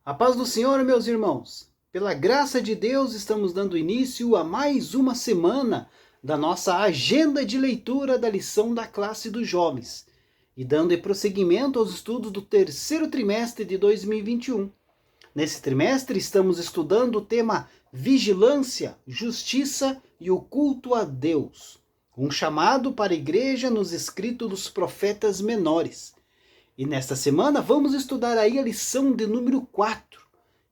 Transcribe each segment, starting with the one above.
A paz do Senhor, meus irmãos. Pela graça de Deus, estamos dando início a mais uma semana da nossa agenda de leitura da lição da classe dos jovens e dando prosseguimento aos estudos do terceiro trimestre de 2021. Nesse trimestre, estamos estudando o tema Vigilância, Justiça e o Culto a Deus, um chamado para a igreja nos escritos dos profetas menores. E nesta semana vamos estudar aí a lição de número 4,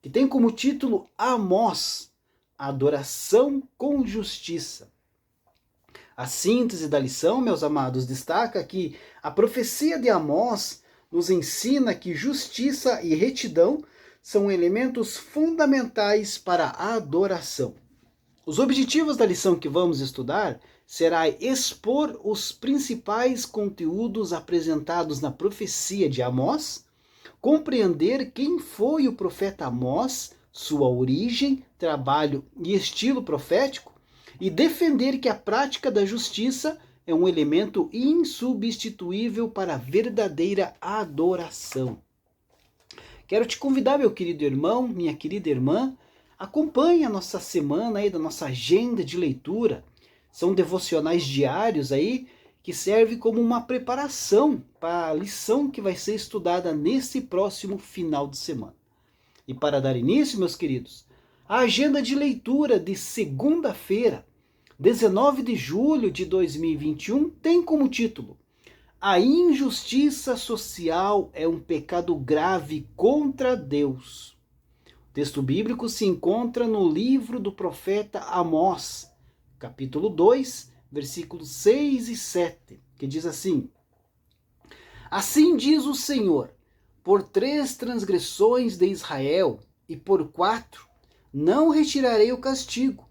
que tem como título Amós, Adoração com Justiça. A síntese da lição, meus amados, destaca que a profecia de Amós nos ensina que justiça e retidão são elementos fundamentais para a adoração. Os objetivos da lição que vamos estudar será expor os principais conteúdos apresentados na profecia de Amós, compreender quem foi o profeta Amós, sua origem, trabalho e estilo profético, e defender que a prática da justiça é um elemento insubstituível para a verdadeira adoração. Quero te convidar, meu querido irmão, minha querida irmã, acompanhe a nossa semana aí da nossa agenda de leitura. São devocionais diários aí que servem como uma preparação para a lição que vai ser estudada nesse próximo final de semana. E para dar início, meus queridos, a agenda de leitura de segunda-feira, 19 de julho de 2021, tem como título: A injustiça social é um pecado grave contra Deus. O texto bíblico se encontra no livro do profeta Amós, capítulo 2, versículos 6 e 7, que diz assim: Assim diz o Senhor, por 3 transgressões de Israel e por 4, não retirarei o castigo,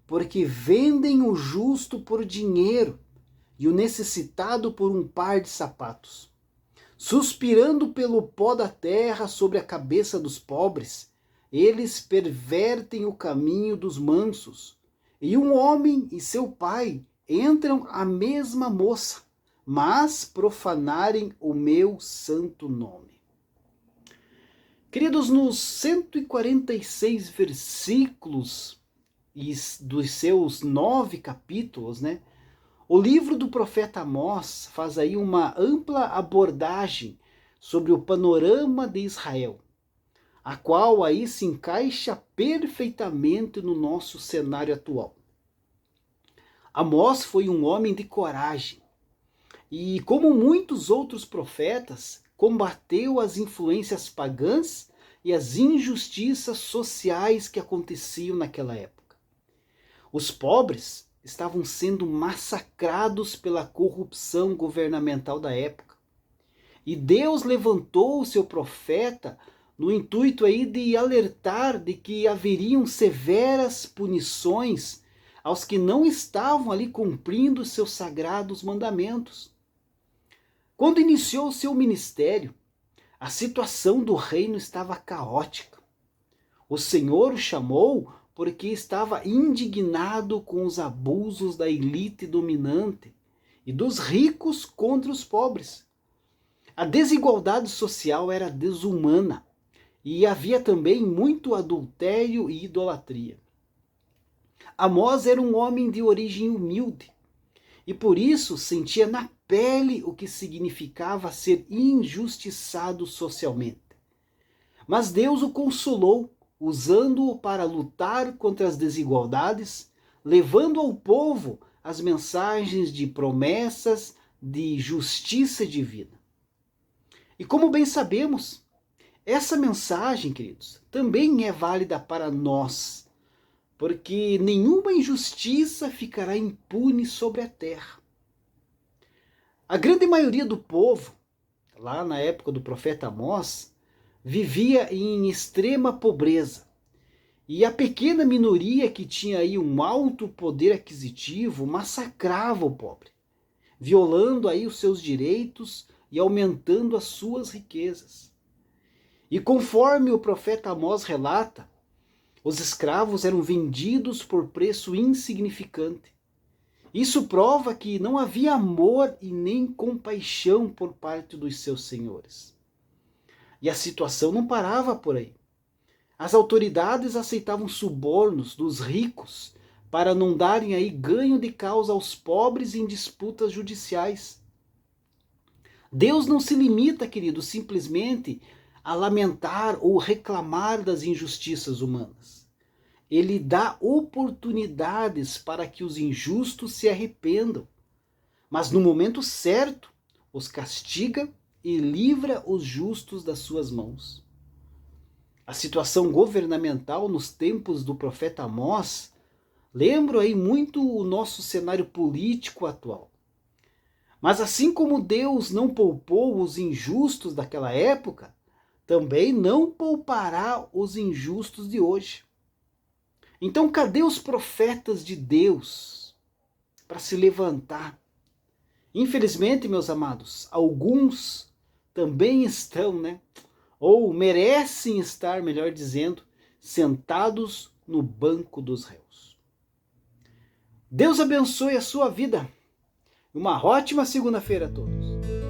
porque vendem o justo por dinheiro e o necessitado por um par de sapatos, suspirando pelo pó da terra sobre a cabeça dos pobres, eles pervertem o caminho dos mansos, e um homem e seu pai entram a mesma moça, mas profanarem o meu santo nome. Queridos, nos 146 versículos e dos seus 9 capítulos, o livro do profeta Amós faz aí uma ampla abordagem sobre o panorama de Israel, a qual aí se encaixa perfeitamente no nosso cenário atual. Amós foi um homem de coragem e, como muitos outros profetas, combateu as influências pagãs e as injustiças sociais que aconteciam naquela época. Os pobres estavam sendo massacrados pela corrupção governamental da época. E Deus levantou o seu profeta no intuito aí de alertar de que haveriam severas punições aos que não estavam ali cumprindo seus sagrados mandamentos. Quando iniciou o seu ministério, a situação do reino estava caótica. O Senhor o chamou porque estava indignado com os abusos da elite dominante e dos ricos contra os pobres. A desigualdade social era desumana e havia também muito adultério e idolatria. Amós era um homem de origem humilde e por isso sentia na pele o que significava ser injustiçado socialmente. Mas Deus o consolou, usando-o para lutar contra as desigualdades, levando ao povo as mensagens de promessas de justiça divina. E como bem sabemos, essa mensagem, queridos, também é válida para nós, porque nenhuma injustiça ficará impune sobre a terra. A grande maioria do povo, lá na época do profeta Amós, vivia em extrema pobreza. E a pequena minoria que tinha aí um alto poder aquisitivo massacrava o pobre, violando aí os seus direitos e aumentando as suas riquezas. E conforme o profeta Amós relata, os escravos eram vendidos por preço insignificante. Isso prova que não havia amor e nem compaixão por parte dos seus senhores. E a situação não parava por aí. As autoridades aceitavam subornos dos ricos para não darem aí ganho de causa aos pobres em disputas judiciais. Deus não se limita, querido, simplesmente a lamentar ou reclamar das injustiças humanas. Ele dá oportunidades para que os injustos se arrependam, mas no momento certo os castiga e livra os justos das suas mãos. A situação governamental nos tempos do profeta Amós lembra aí muito o nosso cenário político atual. Mas assim como Deus não poupou os injustos daquela época, também não poupará os injustos de hoje. Então, cadê os profetas de Deus para se levantar? Infelizmente, meus amados, alguns também estão, ou merecem estar, melhor dizendo, sentados no banco dos réus. Deus abençoe a sua vida. Uma ótima segunda-feira a todos.